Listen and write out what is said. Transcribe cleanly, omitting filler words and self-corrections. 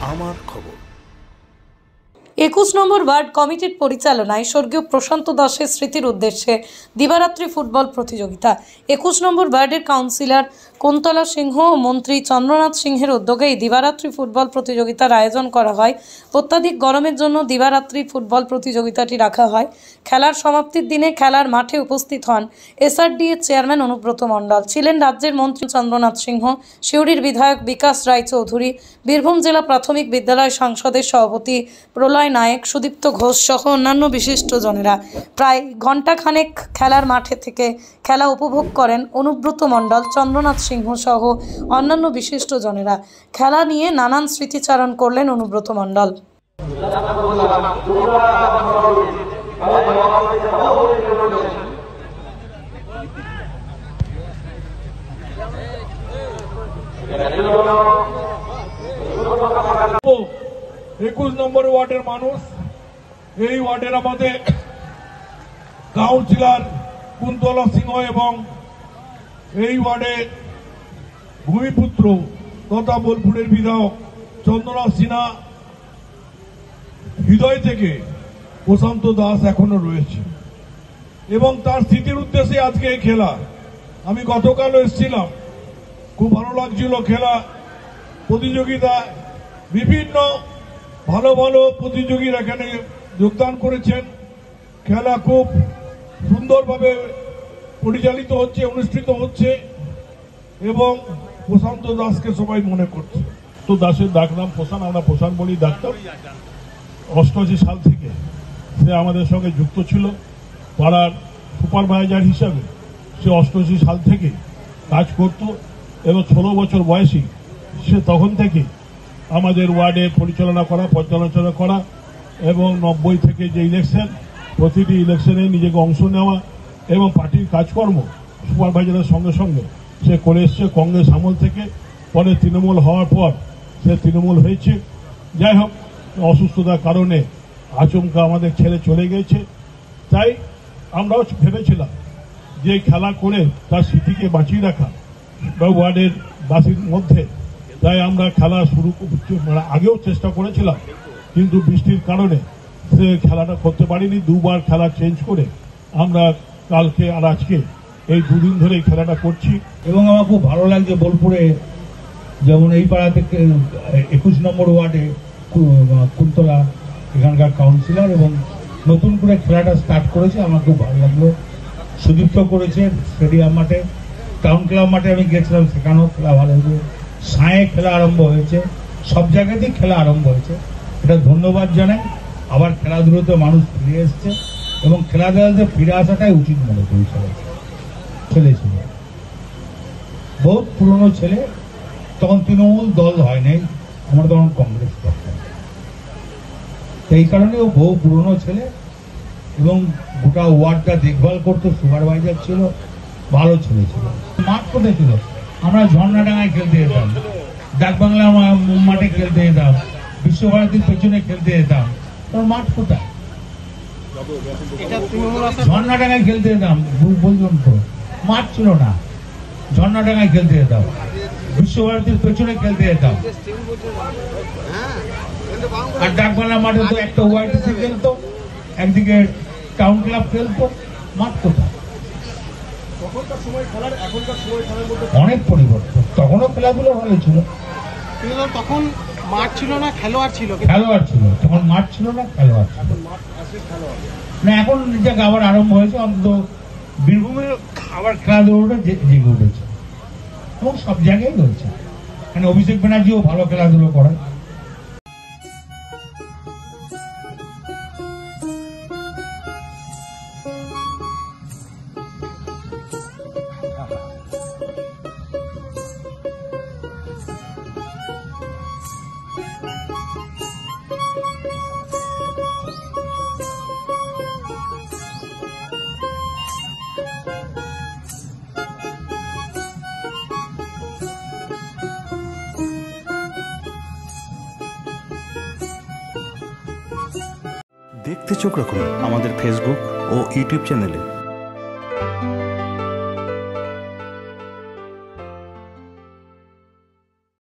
আমার খবর। 21 নম্বর ওয়ার্ড কমিটির পরিচালনায় স্বর্গীয় প্রশান্ত দাসের স্মৃতির উদ্দেশ্যে দিবারাত্রি ফুটবল প্রতিযোগিতা। 21 নম্বর ওয়ার্ডের কাউন্সিলর কুন্তলা সিংহ ও মন্ত্রী চন্দ্রনাথ সিংহের উদ্যোগে এই দিবারাত্রি ফুটবল প্রতিযোগিতার আয়োজন করা হয়। অত্যাধিক গরমের জন্য দিবারাত্রি ফুটবল প্রতিযোগিতাটি রাখা হয়। খেলার সমাপ্তির দিনে খেলার মাঠে উপস্থিত হন এসআরডিএর চেয়ারম্যান অনুব্রত মণ্ডল, ছিলেন রাজ্যের মন্ত্রী চন্দ্রনাথ সিংহ, সিউড়ির বিধায়ক বিকাশ রায়চৌধুরী, বীরভূম জেলা প্রাথমিক বিদ্যালয় সংসদের সভাপতি প্রলয় নায়ক, সুদীপ্ত ঘোষ সহ অন্যান্য বিশিষ্টজনেরা। প্রায় ঘণ্টাখানেক খেলার মাঠে থেকে খেলা উপভোগ করেন অনুব্রত মণ্ডল, চন্দ্রনাথ সিংহ সহ অন্যান্য বিশিষ্টজনেরা। খেলা নিয়ে নানান স্মৃতিচারণ করলেন অনুব্রত মণ্ডল। 21 নম্বর ওয়ার্ডের মানুষ, এই ওয়ার্ডের আমাদের কাউন্সিলর কুন্তলা সিংহ এবং এই ওয়ার্ডের ভূমিপুত্র তথা বোলপুরের বিধায়ক চন্দ্রনাথ সিনহা হৃদয় থেকে প্রশান্ত দাস এখনো রয়েছে এবং তার স্মৃতির উদ্দেশ্যে আজকে এই খেলা। আমি গতকালও এসেছিলাম, খুব ভালো লাগছিল খেলা প্রতিযোগিতা। বিভিন্ন ভালো ভালো প্রতিযোগীরা এখানে যোগদান করেছেন। খেলা খুব সুন্দরভাবে পরিচালিত হচ্ছে, অনুষ্ঠিত হচ্ছে এবং প্রশান্ত দাসকে সবাই মনে করছে। তো দাসের ডাক নাম প্রশান্ত, আমরা প্রশান্ত বলি ডাকতাম। 88 সাল থেকে সে আমাদের সঙ্গে যুক্ত ছিল পাড়ার সুপারভাইজার হিসাবে। সে 88 সাল থেকে কাজ করত এবং 16 বছর বয়সী সে তখন থেকে আমাদের ওয়ার্ডে পরিচালনা করা এবং 90 থেকে যে ইলেকশন, প্রতিটি ইলেকশনে নিজেকে অংশ নেওয়া এবং পার্টির কাজকর্ম সুপারভাইজারের সঙ্গে সঙ্গে সে করে এসছে কংগ্রেস আমল থেকে। পরে তৃণমূল হওয়ার পর সে তৃণমূল হয়েছে। যাই হোক, অসুস্থতার কারণে আচমকা আমাদের ছেড়ে চলে গেছে। তাই আমরাও ভেবেছিলাম যে খেলা করে তার স্মৃতিকে বাঁচিয়ে রাখা বা ওয়ার্ডের বাসীর মধ্যে। তাই আমরা খেলা শুরু আগেও চেষ্টা করেছিলাম, কিন্তু বৃষ্টির কারণে সে খেলাটা করতে পারিনি। দুবার খেলা চেঞ্জ করে আমরা কালকে আর আজকে এই দুদিন ধরে এই খেলাটা করছি। এবং আমার খুব ভালো লাগছে বোলপুরে যেমন এই পাড়া থেকে 21 নম্বর ওয়ার্ডে কুন্তলা এখানকার কাউন্সিলর এবং নতুন করে খেলাটা স্টার্ট করেছে। আমার খুব ভালো লাগলো। সুদীপ্ত করেছে স্টেডিয়াম মাঠে, টাউন ক্লাব মাঠে আমি গেছিলাম, সেখানেও খেলা ভালো হয়েছে। সাঁয়ে খেলা আরম্ভ হয়েছে, সব জায়গাতেই খেলা আরম্ভ হয়েছে। এটা ধন্যবাদ জানাই। আবার খেলাধুলোতে মানুষ ফিরে এসছে এবং খেলাধুলাতে ফিরে আসাটাই উচিত মনে করি। ছেলে ছিল বহুত পুরনো ছেলে, তখন তৃণমূল দল হয় নাই, আমরা তখন কংগ্রেস করতাম। এই কারণে ও বহু পুরনো ছেলে এবং গোটা ওয়ার্ডটা দেখভাল করতো, সুপারভাইজার ছিল, ভালো ছেলে ছিল। মাঠ কোথায় ছিল? আমরা ঝর্ণাডাঙ্গায় খেলতে যেতাম, ডাকবাংলা মাঠে খেলতে যেতাম, বিশ্বভারতীর পেছনে খেলতে যেতাম। তোর মাঠ কোথায়? ঝর্ণাডাঙ্গায় খেলতে যেতাম, বললাম তো মাঠ ছিল না। ঝর্ণাডাঙ্গায় খেলতে যেতাম, বিশ্বভারতীর পেছনে খেলতে যেতাম। আর ডাকবাংলা মাঠে তো একটা ওয়াইটিসি খেলতো, একদিকে টাউন ক্লাব খেলতো। মাঠ কোথায়? অনেক পরিবর্তন। তখনও খেলাধুলো ভালো ছিল, তখন মাঠ ছিল না, খেলোয়াড় ছিল। তখন মাঠ ছিল না, খেলোয়াড় ছিল না। এখন যাক আবার আরম্ভ হয়েছে, অন্তত বীরভূমে আবার খেলাধুলোটা জেগে উঠেছে এবং সব জায়গায় রয়েছে। মানে অভিষেক ব্যানার্জিও ভালো খেলাধুলো করেন। দেখতে চোখ রাখুন আমাদের ফেসবুক ও ইউটিউব চ্যানেলে।